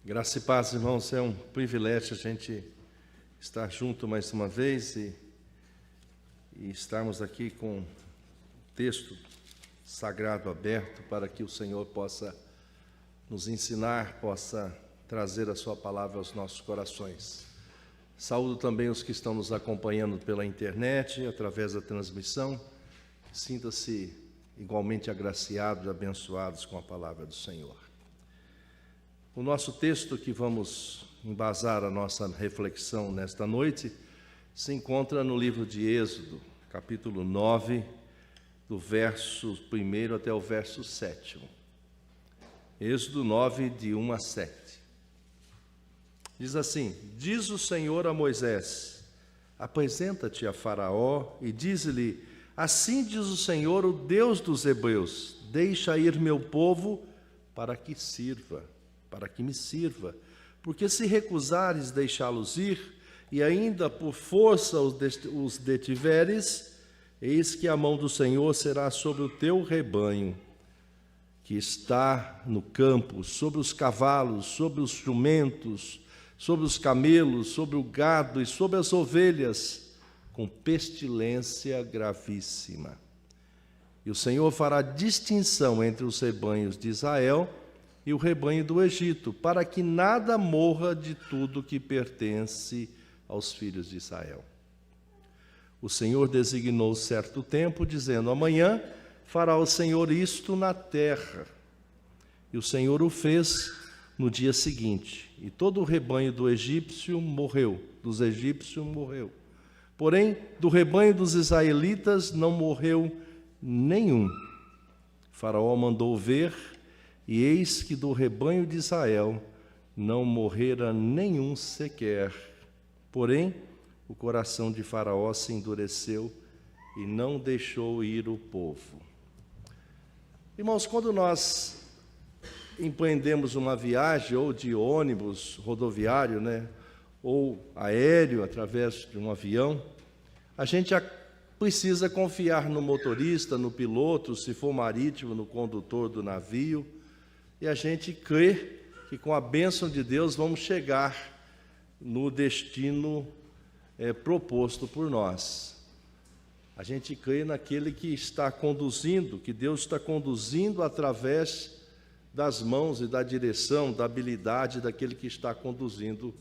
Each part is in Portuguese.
Graça e paz, irmãos, é um privilégio a gente estar junto mais uma vez e estarmos aqui com o texto sagrado aberto para que o Senhor possa nos ensinar, possa trazer a sua palavra aos nossos corações. Saúdo também os que estão nos acompanhando pela internet, através da transmissão. Sinta-se igualmente agraciados e abençoados com a palavra do Senhor. O nosso texto que vamos embasar a nossa reflexão nesta noite se encontra no livro de Êxodo, capítulo 9, do verso 1 até o verso 7. Êxodo 9, de 1 a 7. Diz assim: Diz o Senhor a Moisés: Apresenta-te a Faraó e dize-lhe: Assim diz o Senhor, o Deus dos Hebreus: Deixa ir meu povo para que me sirva, porque se recusares deixá-los ir, e ainda por força os detiveres, eis que a mão do Senhor será sobre o teu rebanho, que está no campo, sobre os cavalos, sobre os jumentos, sobre os camelos, sobre o gado e sobre as ovelhas, com pestilência gravíssima. E o Senhor fará distinção entre os rebanhos de Israel e o rebanho do Egito, para que nada morra de tudo que pertence aos filhos de Israel. O Senhor designou certo tempo, dizendo: Amanhã fará o Senhor isto na terra. E o Senhor o fez no dia seguinte, e todo o rebanho dos egípcios morreu. Porém, do rebanho dos israelitas não morreu nenhum. Faraó mandou ver, e eis que do rebanho de Israel não morrera nenhum sequer. Porém, o coração de Faraó se endureceu e não deixou ir o povo. Irmãos, quando nós empreendemos uma viagem, ou de ônibus rodoviário, ou aéreo, através de um avião, a gente precisa confiar no motorista, no piloto, se for marítimo, no condutor do navio, e a gente crê que com a bênção de Deus vamos chegar no destino proposto por nós. A gente crê naquele que está conduzindo, que Deus está conduzindo através das mãos e da direção, da habilidade daquele que está conduzindo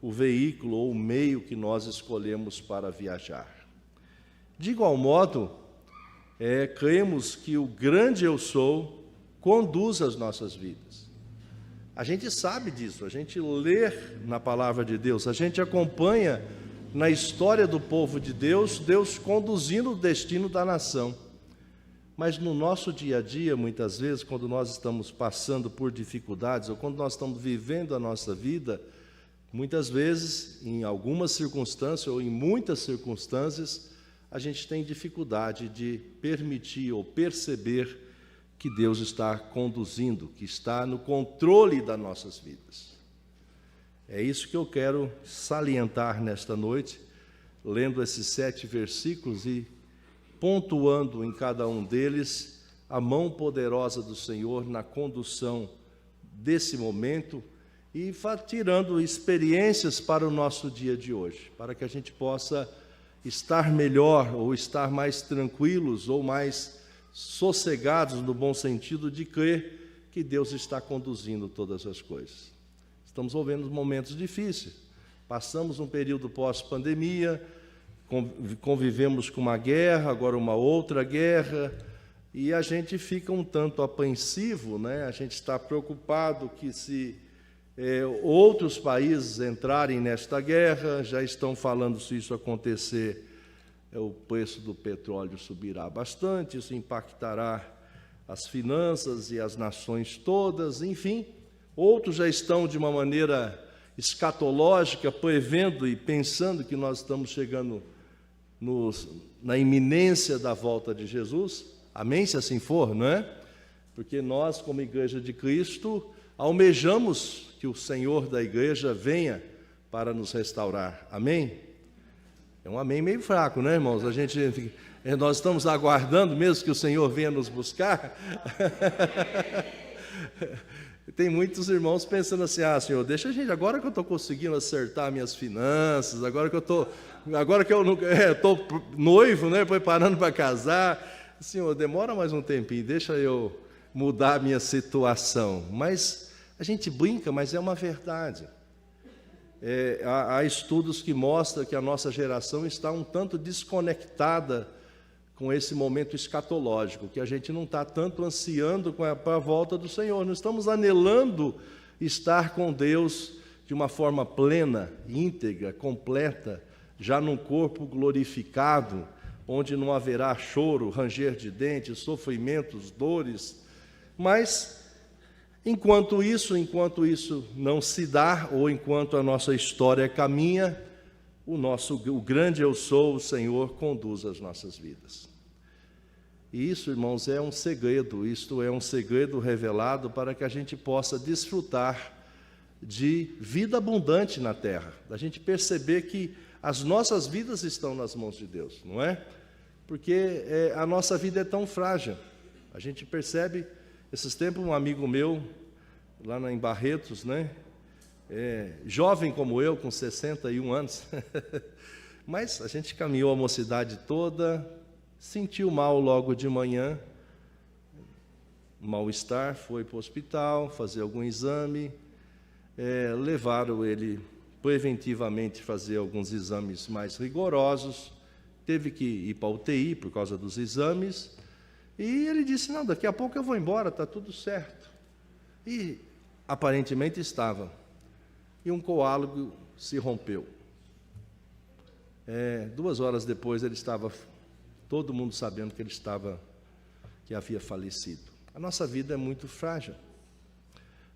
o veículo ou o meio que nós escolhemos para viajar. De igual modo, cremos que o grande Eu Sou conduz as nossas vidas. A gente sabe disso, a gente lê na palavra de Deus, a gente acompanha na história do povo de Deus, Deus conduzindo o destino da nação. Mas no nosso dia a dia, muitas vezes, quando nós estamos passando por dificuldades, ou quando nós estamos vivendo a nossa vida, muitas vezes, em algumas circunstâncias, ou em muitas circunstâncias, a gente tem dificuldade de permitir ou perceber que Deus está conduzindo, que está no controle das nossas vidas. É isso que eu quero salientar nesta noite, lendo esses 7 versículos e pontuando em cada um deles a mão poderosa do Senhor na condução desse momento e tirando experiências para o nosso dia de hoje, para que a gente possa estar melhor ou estar mais tranquilos ou mais sossegados no bom sentido de crer que Deus está conduzindo todas as coisas. Estamos vivendo momentos difíceis, passamos um período pós-pandemia, convivemos com uma guerra, agora uma outra guerra, e a gente fica um tanto apreensivo, a gente está preocupado que se outros países entrarem nesta guerra, já estão falando se isso acontecer, o preço do petróleo subirá bastante, isso impactará as finanças e as nações todas, enfim. Outros já estão de uma maneira escatológica, prevendo e pensando que nós estamos chegando na iminência da volta de Jesus. Amém, se assim for, não é? Porque nós, como Igreja de Cristo, almejamos que o Senhor da Igreja venha para nos restaurar. Amém? É um amém meio fraco, né, irmãos? Nós estamos aguardando mesmo que o Senhor venha nos buscar. Tem muitos irmãos pensando assim: Senhor, deixa a gente, agora que eu estou conseguindo acertar minhas finanças, agora que eu estou noivo, né, preparando para casar, Senhor, demora mais um tempinho, deixa eu mudar a minha situação. Mas a gente brinca, mas é uma verdade. Há estudos que mostram que a nossa geração está um tanto desconectada com esse momento escatológico, que a gente não está tanto ansiando para a volta do Senhor, não estamos anelando estar com Deus de uma forma plena, íntegra, completa, já num corpo glorificado, onde não haverá choro, ranger de dentes, sofrimentos, dores. Mas, enquanto isso não se dá, ou enquanto a nossa história caminha, o grande eu sou, o Senhor, conduz as nossas vidas. E isso, irmãos, é um segredo, isto é um segredo revelado para que a gente possa desfrutar de vida abundante na terra, da gente perceber que as nossas vidas estão nas mãos de Deus, não é? Porque a nossa vida é tão frágil. A gente percebe, esses tempos um amigo meu, lá em Barretos, né? Jovem como eu, com 61 anos, mas a gente caminhou a mocidade toda, sentiu mal logo de manhã, mal-estar, foi para o hospital fazer algum exame, levaram ele preventivamente fazer alguns exames mais rigorosos, teve que ir para a UTI por causa dos exames, e ele disse: não, daqui a pouco eu vou embora, está tudo certo. E aparentemente estava. E um coágulo se rompeu. 2 horas depois ele estava, todo mundo sabendo que havia falecido. A nossa vida é muito frágil.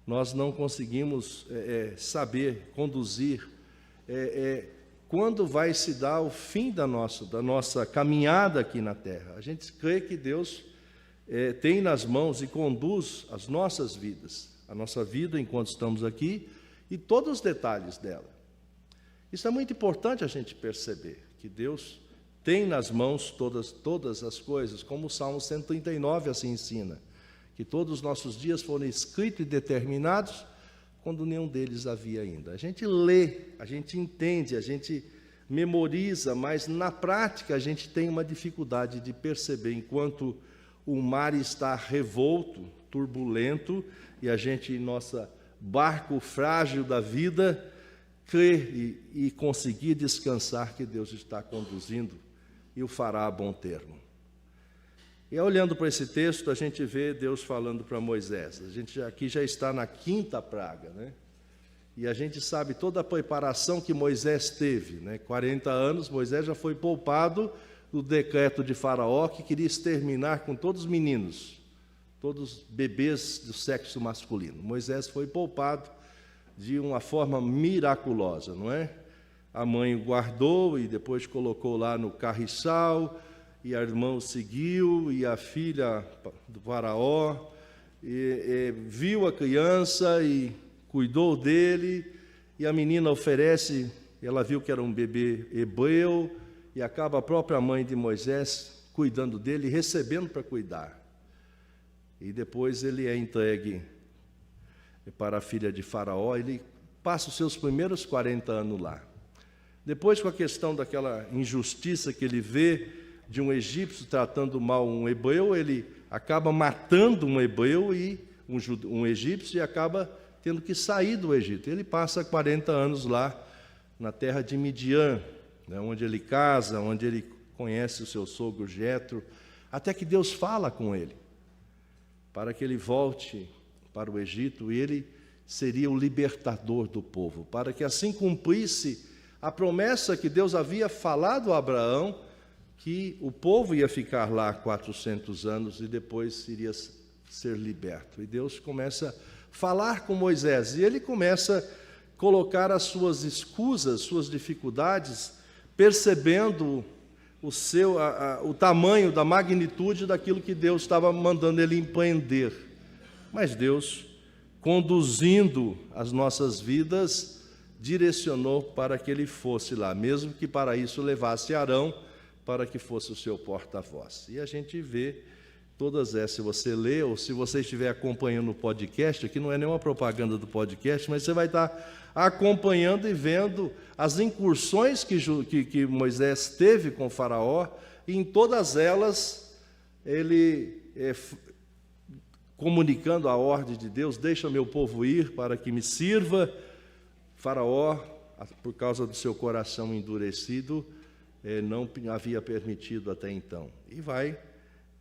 Nós não conseguimos saber conduzir quando vai se dar o fim da nossa caminhada aqui na terra. A gente crê que Deus tem nas mãos e conduz as nossas vidas, a nossa vida enquanto estamos aqui, e todos os detalhes dela. Isso é muito importante a gente perceber, que Deus tem nas mãos todas as coisas, como o Salmo 139 assim ensina, que todos os nossos dias foram escritos e determinados, quando nenhum deles havia ainda. A gente lê, a gente entende, a gente memoriza, mas na prática a gente tem uma dificuldade de perceber, enquanto o mar está revolto, turbulento, e a gente, em nosso barco frágil da vida, crer e conseguir descansar que Deus está conduzindo e o fará a bom termo. E olhando para esse texto, a gente vê Deus falando para Moisés. A gente aqui já está na 5ª praga, né? E a gente sabe toda a preparação que Moisés teve, né? 40 anos, Moisés já foi poupado do decreto de Faraó, que queria exterminar com todos os meninos, todos os bebês do sexo masculino. Moisés foi poupado de uma forma miraculosa, não é? A mãe o guardou e depois colocou lá no carriçal, e a irmã o seguiu, e a filha do Faraó viu a criança e cuidou dele, e a menina oferece, ela viu que era um bebê hebreu, e acaba a própria mãe de Moisés cuidando dele, recebendo para cuidar. E depois ele é entregue para a filha de Faraó, ele passa os seus primeiros 40 anos lá. Depois, com a questão daquela injustiça que ele vê de um egípcio tratando mal um hebreu, ele acaba matando um hebreu e um egípcio e acaba tendo que sair do Egito. Ele passa 40 anos lá na terra de Midian, né, onde ele casa, onde ele conhece o seu sogro Jetro, até que Deus fala com ele, para que ele volte para o Egito, e ele seria o libertador do povo, para que assim cumprisse a promessa que Deus havia falado a Abraão, que o povo ia ficar lá 400 anos e depois iria ser liberto. E Deus começa a falar com Moisés, e ele começa a colocar as suas escusas, suas dificuldades, percebendo o tamanho, da magnitude daquilo que Deus estava mandando ele empreender. Mas Deus, conduzindo as nossas vidas, direcionou para que ele fosse lá, mesmo que para isso levasse Arão, para que fosse o seu porta-voz. E a gente vê todas essas, se você lê, ou se você estiver acompanhando o podcast, aqui não é nenhuma propaganda do podcast, mas você vai estar acompanhando e vendo as incursões que Moisés teve com Faraó, e em todas elas, ele comunicando a ordem de Deus: deixa meu povo ir para que me sirva. Faraó, por causa do seu coração endurecido, não havia permitido até então. E vai,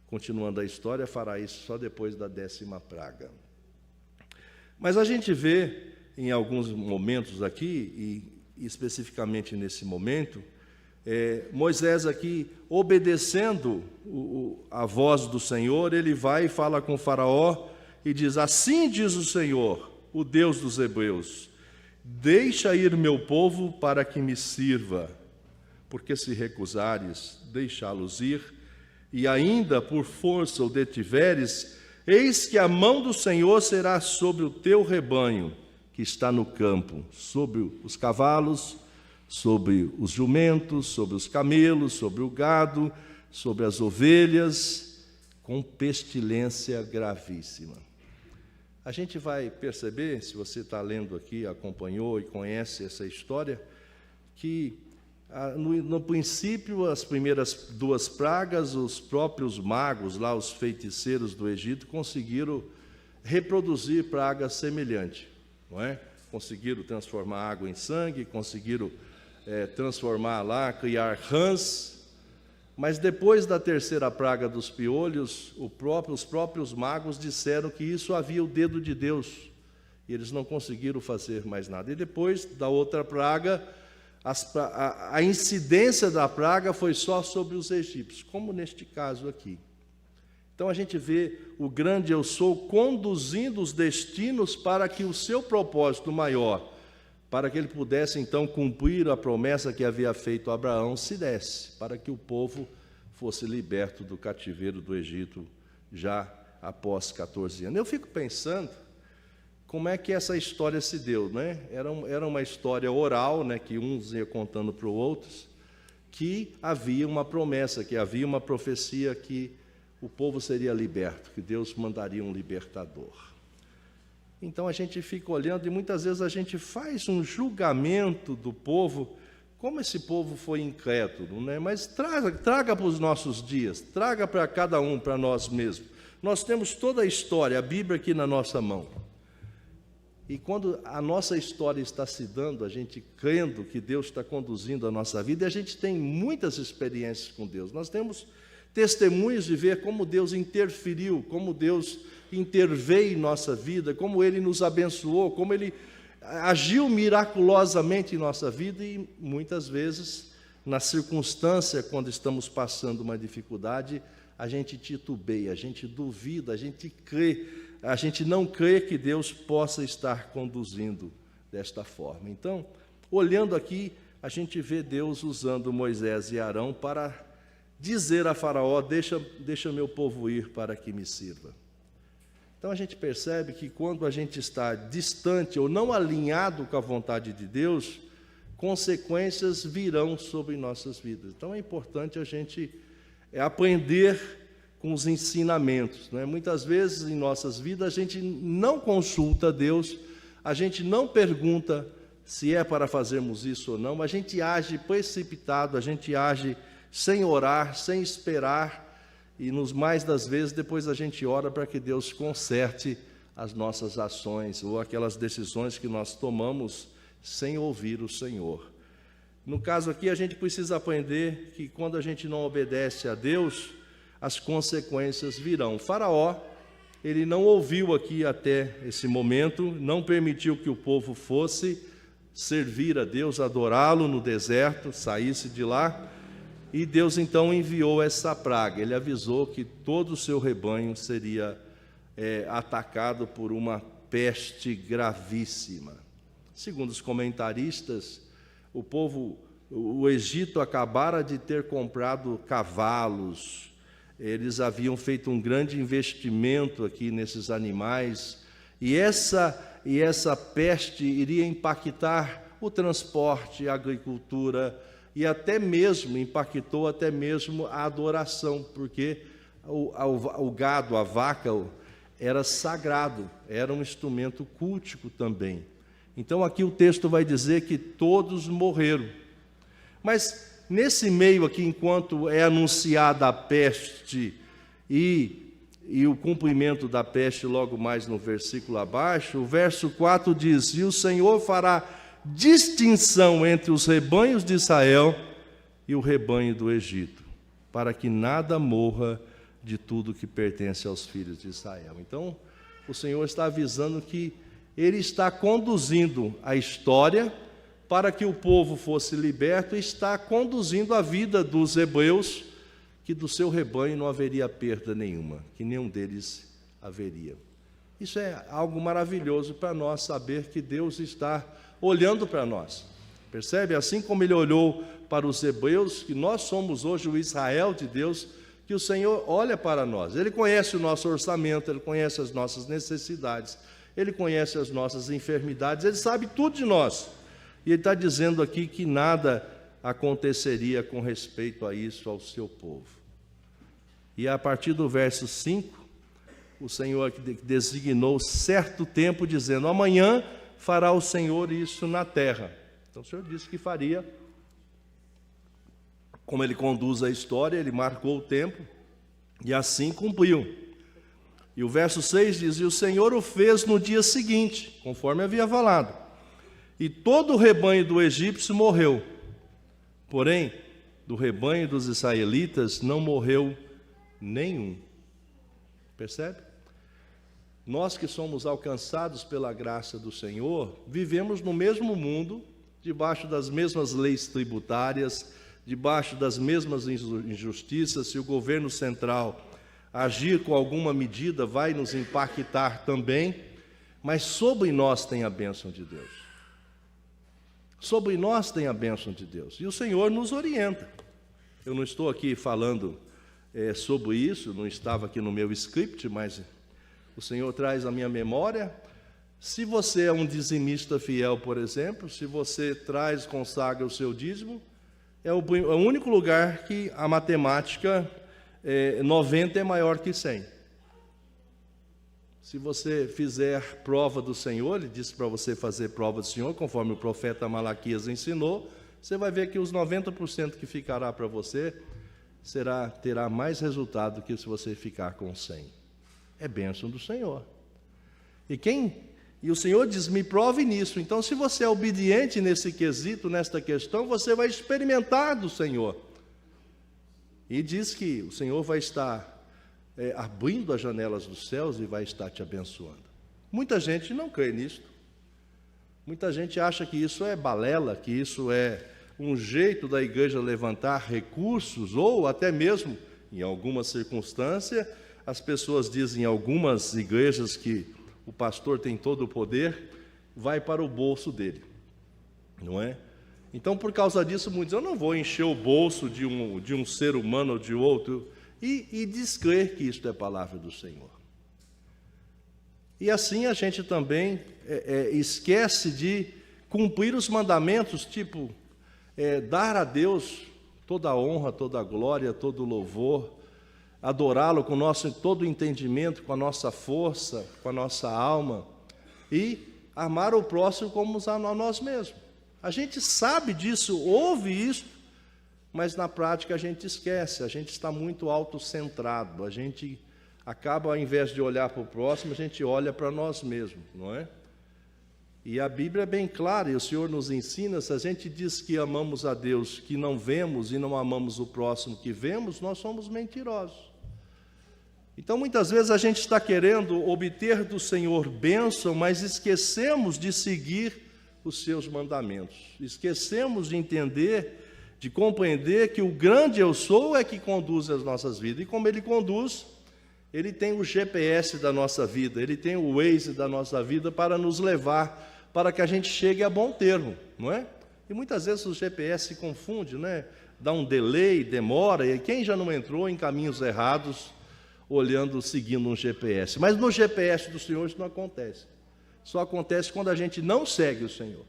continuando a história, fará isso só depois da 10ª praga. Mas a gente vê, em alguns momentos aqui, e especificamente nesse momento, Moisés aqui, obedecendo a voz do Senhor, ele vai e fala com Faraó e diz: assim diz o Senhor, o Deus dos hebreus, deixa ir meu povo para que me sirva, porque se recusares deixá-los ir, e ainda por força o detiveres, eis que a mão do Senhor será sobre o teu rebanho, que está no campo, sobre os cavalos, sobre os jumentos, sobre os camelos, sobre o gado, sobre as ovelhas, com pestilência gravíssima. A gente vai perceber, se você está lendo aqui, acompanhou e conhece essa história, que no princípio, as primeiras 2 pragas, os próprios magos, lá os feiticeiros do Egito, conseguiram reproduzir pragas semelhantes, não é? Conseguiram transformar água em sangue, conseguiram transformar lá, criar rãs, mas depois da 3ª praga dos piolhos, os próprios magos disseram que isso havia o dedo de Deus, e eles não conseguiram fazer mais nada. E depois da outra praga, a incidência da praga foi só sobre os egípcios, como neste caso aqui. Então a gente vê o grande Eu Sou conduzindo os destinos para que o seu propósito maior, para que ele pudesse então cumprir a promessa que havia feito a Abraão, se desse, para que o povo fosse liberto do cativeiro do Egito já após 14 anos. Eu fico pensando como é que essa história se deu, né? Era uma história oral, né, que uns iam contando para os outros, que havia uma promessa, que havia uma profecia que o povo seria liberto, que Deus mandaria um libertador. Então a gente fica olhando e muitas vezes a gente faz um julgamento do povo, como esse povo foi incrédulo, né? Mas traga para os nossos dias, traga para cada um, para nós mesmos. Nós temos toda a história, a Bíblia aqui na nossa mão. E quando a nossa história está se dando, a gente crendo que Deus está conduzindo a nossa vida, e a gente tem muitas experiências com Deus. Nós temos testemunhos de ver como Deus interferiu, como Deus interveio em nossa vida, como Ele nos abençoou, como Ele agiu miraculosamente em nossa vida, e muitas vezes, na circunstância, quando estamos passando uma dificuldade, a gente titubeia, a gente duvida, a gente não crê que Deus possa estar conduzindo desta forma. Então, olhando aqui, a gente vê Deus usando Moisés e Arão para dizer a Faraó: deixa meu povo ir para que me sirva. Então a gente percebe que quando a gente está distante ou não alinhado com a vontade de Deus, consequências virão sobre nossas vidas. Então é importante a gente aprender com os ensinamentos, né? Muitas vezes em nossas vidas a gente não consulta Deus, a gente não pergunta se é para fazermos isso ou não, a gente age precipitado, a gente age sem orar, sem esperar, e nos mais das vezes depois a gente ora para que Deus conserte as nossas ações ou aquelas decisões que nós tomamos sem ouvir o Senhor. No caso aqui, a gente precisa aprender que quando a gente não obedece a Deus, as consequências virão. Faraó, ele não ouviu aqui até esse momento, não permitiu que o povo fosse servir a Deus, adorá-lo no deserto, saísse de lá. E Deus então enviou essa praga. Ele avisou que todo o seu rebanho seria atacado por uma peste gravíssima. Segundo os comentaristas, o Egito acabara de ter comprado cavalos. Eles haviam feito um grande investimento aqui nesses animais. E essa peste iria impactar o transporte, a agricultura e até mesmo, impactou até mesmo a adoração, porque o gado, a vaca, era sagrado, era um instrumento cultico também. Então aqui o texto vai dizer que todos morreram. Mas nesse meio aqui, enquanto é anunciada a peste e o cumprimento da peste logo mais no versículo abaixo, o verso 4 diz: e o Senhor fará distinção entre os rebanhos de Israel e o rebanho do Egito, para que nada morra de tudo que pertence aos filhos de Israel. Então, o Senhor está avisando que Ele está conduzindo a história para que o povo fosse liberto, e está conduzindo a vida dos hebreus, que do seu rebanho não haveria perda nenhuma, que nenhum deles haveria. Isso é algo maravilhoso para nós, saber que Deus está olhando para nós. Percebe? Assim como Ele olhou para os hebreus, que nós somos hoje o Israel de Deus, que o Senhor olha para nós. Ele conhece o nosso orçamento, Ele conhece as nossas necessidades, Ele conhece as nossas enfermidades, Ele sabe tudo de nós. E Ele está dizendo aqui que nada aconteceria com respeito a isso ao seu povo. E a partir do verso 5, o Senhor designou certo tempo, dizendo: amanhã fará o Senhor isso na terra. Então o Senhor disse que faria. Como Ele conduz a história, Ele marcou o tempo, e assim cumpriu. E o verso 6 diz: e o Senhor o fez no dia seguinte, conforme havia falado. E todo o rebanho do egípcio morreu. Porém, do rebanho dos israelitas não morreu nenhum. Percebe? Nós que somos alcançados pela graça do Senhor, vivemos no mesmo mundo, debaixo das mesmas leis tributárias, debaixo das mesmas injustiças. Se o governo central agir com alguma medida, vai nos impactar também, mas sobre nós tem a bênção de Deus. Sobre nós tem a bênção de Deus, e o Senhor nos orienta. Eu não estou aqui falando sobre isso, não estava aqui no meu script, mas o Senhor traz à minha memória. Se você é um dizimista fiel, por exemplo, se você consagra o seu dízimo, é o único lugar que a matemática 90 é maior que 100. Se você fizer prova do Senhor, Ele disse para você fazer prova do Senhor, conforme o profeta Malaquias ensinou, você vai ver que os 90% que ficará para você terá mais resultado do que se você ficar com 100. É bênção do Senhor. E o Senhor diz: me prove nisso. Então, se você é obediente nesse quesito, nesta questão, você vai experimentar do Senhor. E diz que o Senhor vai estar abrindo as janelas dos céus e vai estar te abençoando. Muita gente não crê nisto. Muita gente acha que isso é balela, que isso é um jeito da igreja levantar recursos, ou até mesmo, em alguma circunstância, as pessoas dizem em algumas igrejas que o pastor tem todo o poder, vai para o bolso dele, não é? Então, por causa disso, muitos dizem: eu não vou encher o bolso de um ser humano ou de outro, e descrer que isto é palavra do Senhor. E assim a gente também esquece de cumprir os mandamentos, tipo, dar a Deus toda a honra, toda a glória, todo o louvor, adorá-lo com todo o entendimento, com a nossa força, com a nossa alma, e amar o próximo como a nós mesmos. A gente sabe disso, ouve isso, mas na prática a gente esquece, a gente está muito autocentrado, a gente acaba, ao invés de olhar para o próximo, a gente olha para nós mesmos, não é? E a Bíblia é bem clara, e o Senhor nos ensina: se a gente diz que amamos a Deus que não vemos e não amamos o próximo que vemos, nós somos mentirosos. Então, muitas vezes a gente está querendo obter do Senhor bênção, mas esquecemos de seguir os seus mandamentos. Esquecemos de entender, de compreender que o grande eu sou é que conduz as nossas vidas. E como Ele conduz, Ele tem o GPS da nossa vida, Ele tem o Waze da nossa vida para nos levar, para que a gente chegue a bom termo, não é? E muitas vezes o GPS se confunde, né? Dá um delay, demora, e quem já não entrou em caminhos errados, seguindo um GPS? Mas no GPS do Senhor isso não acontece. Só acontece quando a gente não segue o Senhor.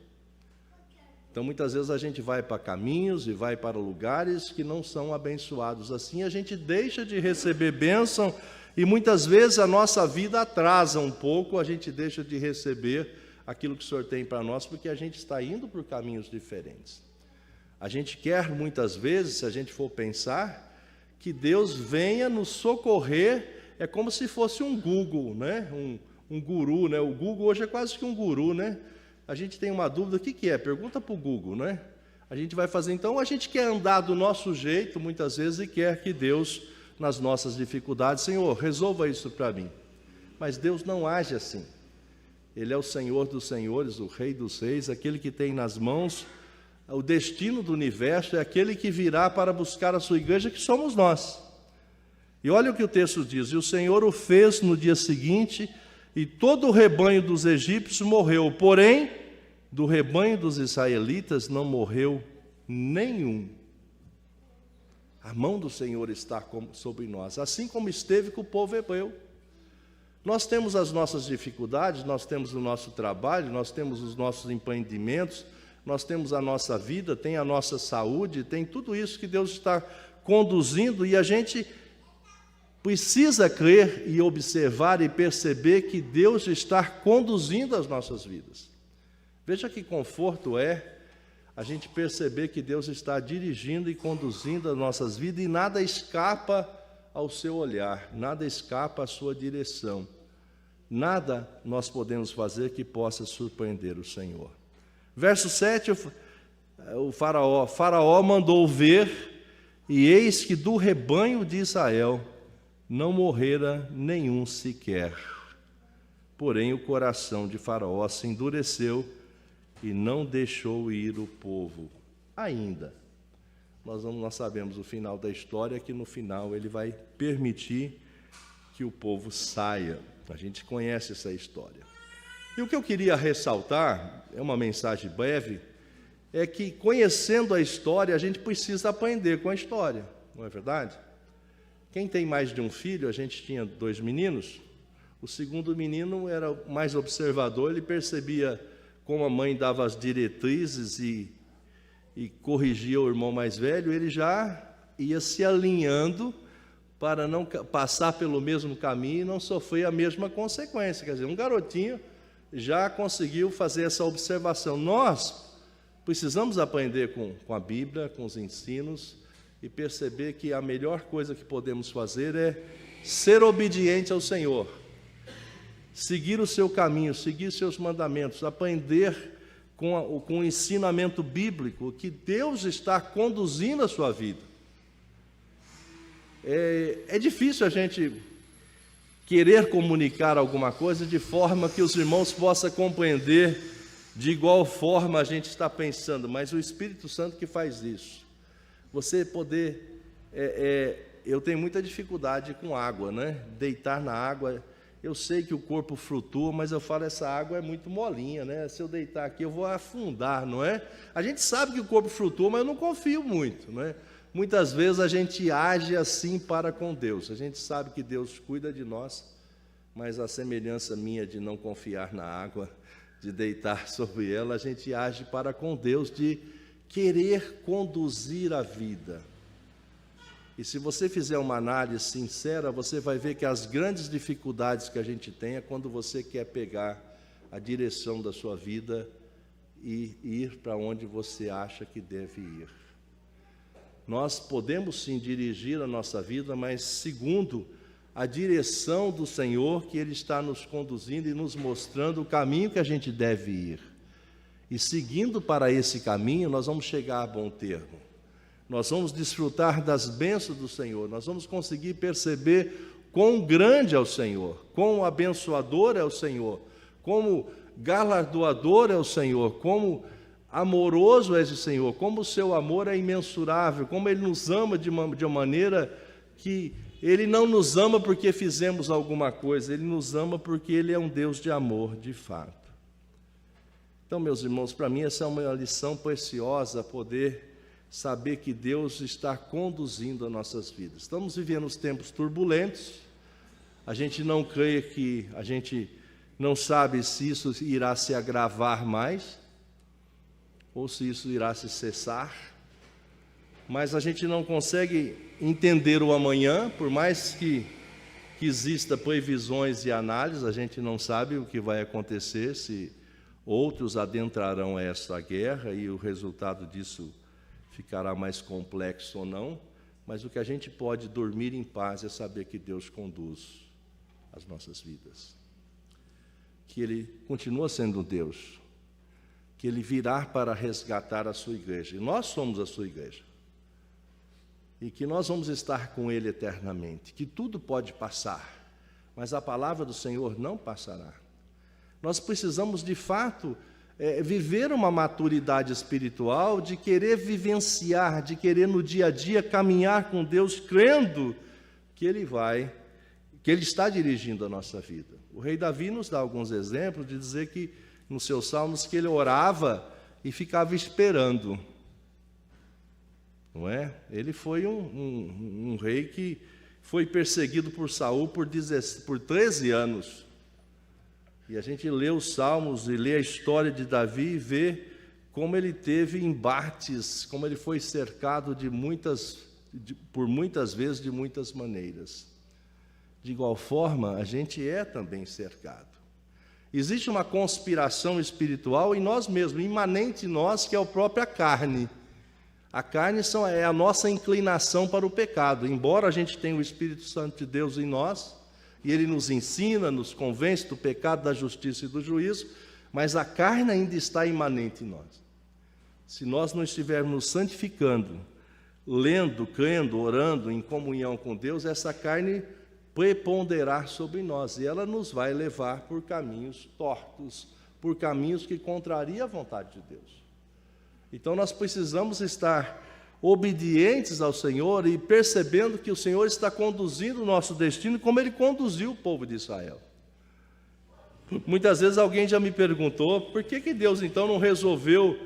Então, muitas vezes a gente vai para caminhos e vai para lugares que não são abençoados. Assim, a gente deixa de receber bênção e muitas vezes a nossa vida atrasa um pouco, a gente deixa de receber aquilo que o Senhor tem para nós, porque a gente está indo por caminhos diferentes. A gente quer, muitas vezes, se a gente for pensar, que Deus venha nos socorrer, é como se fosse um Google, né? Um guru, né? O Google hoje é quase que um guru, né? A gente tem uma dúvida, o que é? Pergunta para o Google, né? A gente vai fazer, então, a gente quer andar do nosso jeito, muitas vezes, e quer que Deus, nas nossas dificuldades, Senhor, resolva isso para mim. Mas Deus não age assim. Ele é o Senhor dos senhores, o Rei dos reis, aquele que tem nas mãos o destino do universo, é aquele que virá para buscar a sua igreja, que somos nós. E olha o que o texto diz: e o Senhor o fez no dia seguinte, e todo o rebanho dos egípcios morreu, porém, do rebanho dos israelitas não morreu nenhum. A mão do Senhor está sobre nós, assim como esteve com o povo hebreu. Nós temos as nossas dificuldades, nós temos o nosso trabalho, nós temos os nossos empreendimentos, nós temos a nossa vida, tem a nossa saúde, tem tudo isso que Deus está conduzindo, e a gente precisa crer e observar e perceber que Deus está conduzindo as nossas vidas. Veja que conforto é a gente perceber que Deus está dirigindo e conduzindo as nossas vidas, e nada escapa ao seu olhar, nada escapa à sua direção. Nada nós podemos fazer que possa surpreender o Senhor. Verso 7, o Faraó mandou ver, e eis que do rebanho de Israel não morrera nenhum sequer. Porém, o coração de Faraó se endureceu e não deixou ir o povo. Ainda. Nós sabemos o final da história, que no final ele vai permitir que o povo saia. A gente conhece essa história. E o que eu queria ressaltar, é uma mensagem breve, é que conhecendo a história, a gente precisa aprender com a história, não é verdade? Quem tem mais de um filho, a gente tinha 2 meninos, o segundo menino era mais observador, ele percebia como a mãe dava as diretrizes e corrigia o irmão mais velho, ele já ia se alinhando para não passar pelo mesmo caminho e não sofrer a mesma consequência. Quer dizer, um garotinho já conseguiu fazer essa observação. Nós precisamos aprender com a Bíblia, com os ensinos, e perceber que a melhor coisa que podemos fazer é ser obediente ao Senhor, seguir o seu caminho, seguir seus mandamentos, aprender com o ensinamento bíblico que Deus está conduzindo a sua vida. É difícil a gente querer comunicar alguma coisa de forma que os irmãos possam compreender de igual forma a gente está pensando, mas o Espírito Santo que faz isso. Você poder... eu tenho muita dificuldade com água, né? Deitar na água... Eu sei que o corpo flutua, mas eu falo, essa água é muito molinha, né? Se eu deitar aqui, eu vou afundar, não é? A gente sabe que o corpo flutua, mas eu não confio muito, não é? Muitas vezes a gente age assim para com Deus. A gente sabe que Deus cuida de nós, mas a semelhança minha de não confiar na água, de deitar sobre ela, a gente age para com Deus, de querer conduzir a vida. E se você fizer uma análise sincera, você vai ver que as grandes dificuldades que a gente tem é quando você quer pegar a direção da sua vida e ir para onde você acha que deve ir. Nós podemos sim dirigir a nossa vida, mas segundo a direção do Senhor, que Ele está nos conduzindo e nos mostrando o caminho que a gente deve ir. E seguindo para esse caminho, nós vamos chegar a bom termo. Nós vamos desfrutar das bênçãos do Senhor, nós vamos conseguir perceber quão grande é o Senhor, quão abençoador é o Senhor, como galardoador é o Senhor, como amoroso é o Senhor, como o seu amor é imensurável, como Ele nos ama de uma maneira que Ele não nos ama porque fizemos alguma coisa, Ele nos ama porque Ele é um Deus de amor, de fato. Então, meus irmãos, para mim essa é uma lição preciosa, poder saber que Deus está conduzindo as nossas vidas. Estamos vivendo os tempos turbulentos, a gente não crê que, a gente não sabe se isso irá se agravar mais, ou se isso irá se cessar. Mas a gente não consegue entender o amanhã, por mais que exista previsões e análises, a gente não sabe o que vai acontecer, se outros adentrarão essa guerra e o resultado disso ficará mais complexo ou não, mas o que a gente pode dormir em paz é saber que Deus conduz as nossas vidas, que Ele continua sendo Deus, que Ele virá para resgatar a sua igreja, e nós somos a sua igreja, e que nós vamos estar com Ele eternamente, que tudo pode passar, mas a palavra do Senhor não passará. Nós precisamos, de fato, viver uma maturidade espiritual, de querer vivenciar, de querer no dia a dia caminhar com Deus, crendo que Ele está dirigindo a nossa vida. O rei Davi nos dá alguns exemplos de dizer que, nos seus salmos, que ele orava e ficava esperando. Não é? Ele foi um rei que foi perseguido por Saul por 13 anos. E a gente lê os salmos e lê a história de Davi e vê como ele teve embates, como ele foi cercado por muitas vezes, de muitas maneiras. De igual forma, a gente é também cercado. Existe uma conspiração espiritual em nós mesmos, imanente em nós, que é a própria carne. A carne é a nossa inclinação para o pecado. Embora a gente tenha o Espírito Santo de Deus em nós, e Ele nos ensina, nos convence do pecado, da justiça e do juízo, mas a carne ainda está imanente em nós. Se nós não estivermos nos santificando, lendo, crendo, orando, em comunhão com Deus, essa carne preponderar sobre nós, e ela nos vai levar por caminhos tortos, por caminhos que contrariam a vontade de Deus. Então nós precisamos estar obedientes ao Senhor e percebendo que o Senhor está conduzindo o nosso destino como Ele conduziu o povo de Israel. Muitas vezes alguém já me perguntou, por que Deus então não resolveu,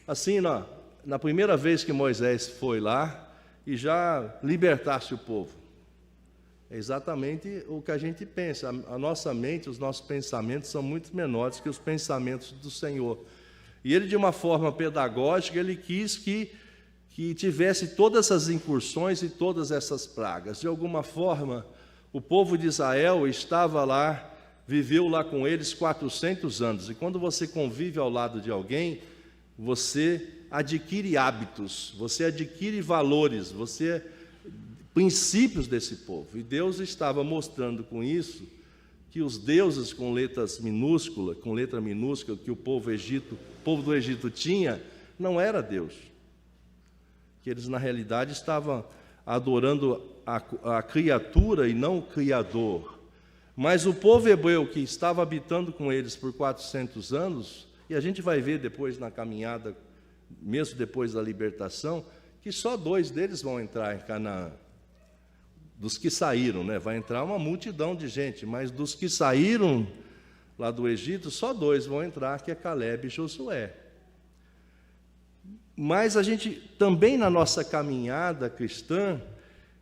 assim, na primeira vez que Moisés foi lá, e já libertasse o povo? É exatamente o que a gente pensa. A nossa mente, os nossos pensamentos são muito menores que os pensamentos do Senhor. E Ele, de uma forma pedagógica, Ele quis que tivesse todas essas incursões e todas essas pragas. De alguma forma, o povo de Israel estava lá, viveu lá com eles 400 anos. E quando você convive ao lado de alguém, você adquire hábitos, você adquire valores, princípios desse povo. E Deus estava mostrando com isso que os deuses com letra minúscula, que o povo do Egito tinha, não era Deus. Que eles, na realidade, estavam adorando a criatura e não o Criador. Mas o povo hebreu que estava habitando com eles por 400 anos, e a gente vai ver depois na caminhada, mesmo depois da libertação, que só 2 deles vão entrar em Canaã. Dos que saíram, né? Vai entrar uma multidão de gente, mas dos que saíram lá do Egito, só 2 vão entrar, que é Calebe e Josué. Mas a gente também, na nossa caminhada cristã,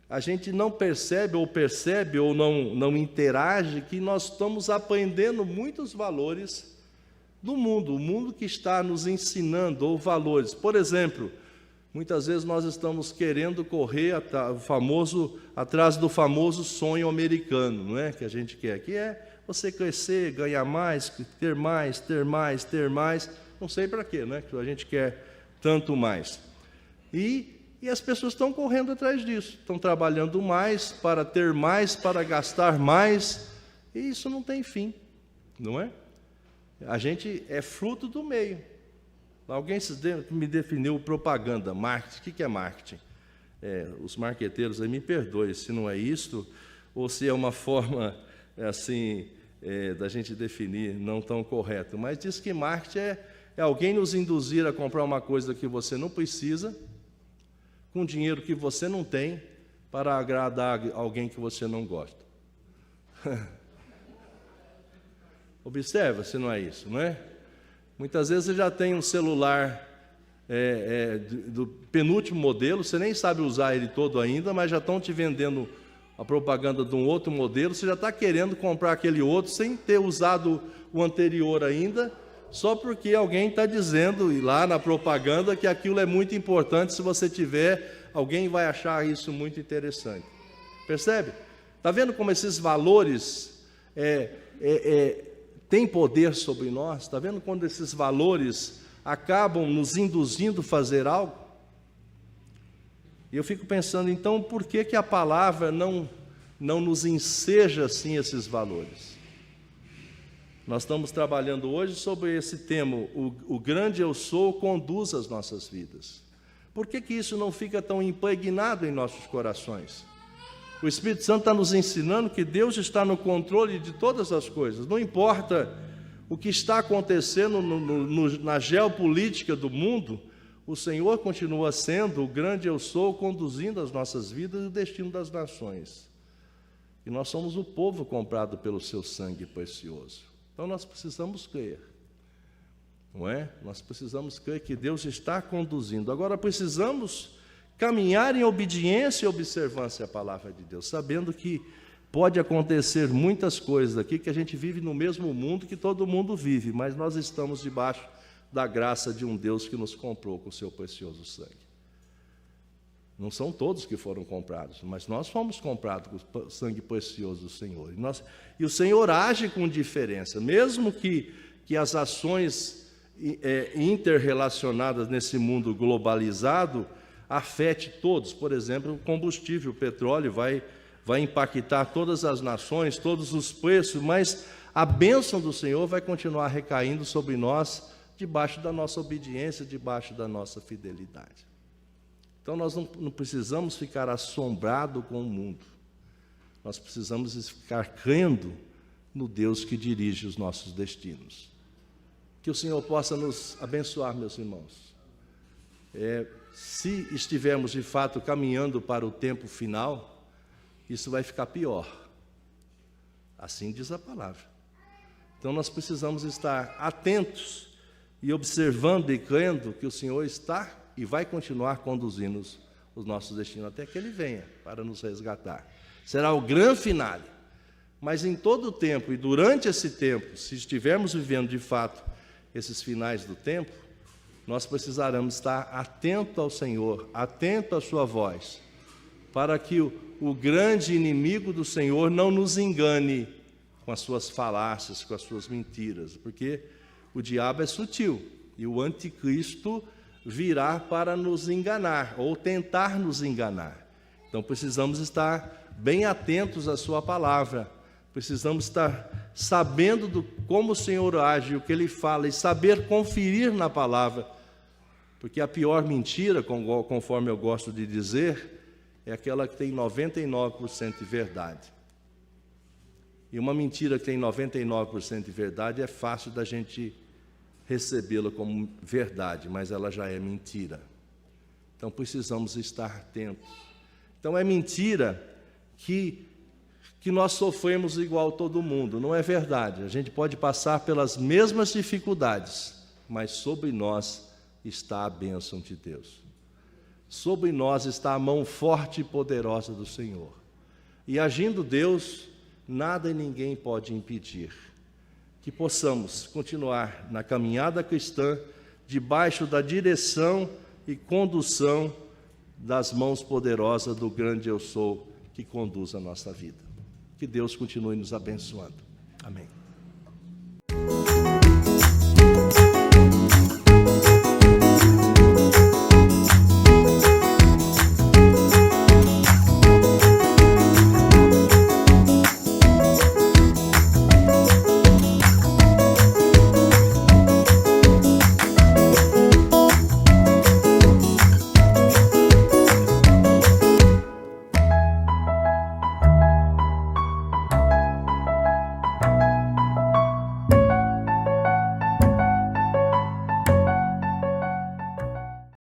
a gente não percebe ou não interage que nós estamos aprendendo muitos valores do mundo, o mundo que está nos ensinando, ou valores. Por exemplo, muitas vezes nós estamos querendo correr atrás do famoso sonho americano, não é? Que a gente quer, que é você crescer, ganhar mais, ter mais, ter mais, ter mais, não sei para quê, né? Que a gente quer tanto mais. E as pessoas estão correndo atrás disso, estão trabalhando mais, para ter mais, para gastar mais, e isso não tem fim, não é? A gente é fruto do meio. Alguém me definiu propaganda, marketing. O que é marketing? Os marqueteiros aí me perdoem se não é isto, ou se é uma forma assim da gente definir não tão correto. Mas diz que marketing é alguém nos induzir a comprar uma coisa que você não precisa, com dinheiro que você não tem, para agradar alguém que você não gosta. Observa se não é isso, não é? Muitas vezes você já tem um celular do penúltimo modelo, você nem sabe usar ele todo ainda, mas já estão te vendendo a propaganda de um outro modelo, você já está querendo comprar aquele outro sem ter usado o anterior ainda, só porque alguém está dizendo, e lá na propaganda, que aquilo é muito importante. Se você tiver, alguém vai achar isso muito interessante. Percebe? Está vendo como esses valores têm poder sobre nós? Está vendo quando esses valores acabam nos induzindo a fazer algo? E eu fico pensando, então, por que a palavra não nos enseja assim esses valores? Nós estamos trabalhando hoje sobre esse tema, o grande eu sou conduz as nossas vidas. Por que isso não fica tão impregnado em nossos corações? O Espírito Santo está nos ensinando que Deus está no controle de todas as coisas. Não importa o que está acontecendo na geopolítica do mundo, o Senhor continua sendo o grande eu sou, conduzindo as nossas vidas e o destino das nações. E nós somos o povo comprado pelo seu sangue precioso. Então nós precisamos crer, não é? Nós precisamos crer que Deus está conduzindo. Agora precisamos caminhar em obediência e observância à palavra de Deus, sabendo que pode acontecer muitas coisas aqui, que a gente vive no mesmo mundo que todo mundo vive, mas nós estamos debaixo da graça de um Deus que nos comprou com o seu precioso sangue. Não são todos que foram comprados, mas nós fomos comprados com o sangue precioso do Senhor. E o Senhor age com diferença, mesmo que as ações interrelacionadas nesse mundo globalizado afete todos. Por exemplo, o combustível, o petróleo vai impactar todas as nações, todos os preços, mas a bênção do Senhor vai continuar recaindo sobre nós, debaixo da nossa obediência, debaixo da nossa fidelidade. Então nós não precisamos ficar assombrados com o mundo, nós precisamos ficar crendo no Deus que dirige os nossos destinos. Que o Senhor possa nos abençoar, meus irmãos. Se estivermos de fato caminhando para o tempo final, isso vai ficar pior, assim diz a palavra. Então nós precisamos estar atentos e observando e crendo que o Senhor está e vai continuar conduzindo os nossos destinos até que Ele venha para nos resgatar. Será o grande finale. Mas em todo o tempo e durante esse tempo, se estivermos vivendo de fato esses finais do tempo, nós precisaremos estar atento ao Senhor, atento à sua voz, para que o grande inimigo do Senhor não nos engane com as suas falácias, com as suas mentiras, porque o diabo é sutil e o anticristo virá para nos enganar, ou tentar nos enganar. Então precisamos estar bem atentos à sua palavra, precisamos estar sabendo como o Senhor age, o que Ele fala, e saber conferir na palavra, porque a pior mentira, conforme eu gosto de dizer, é aquela que tem 99% de verdade. E uma mentira que tem 99% de verdade é fácil da gente recebê-la como verdade, mas ela já é mentira. Então precisamos estar atentos. Então é mentira que nós sofremos igual todo mundo, não é verdade. A gente pode passar pelas mesmas dificuldades, mas sobre nós está a bênção de Deus. Sobre nós está a mão forte e poderosa do Senhor. E agindo Deus, nada e ninguém pode impedir que possamos continuar na caminhada cristã, debaixo da direção e condução das mãos poderosas do grande eu sou, que conduz a nossa vida. Que Deus continue nos abençoando. Amém.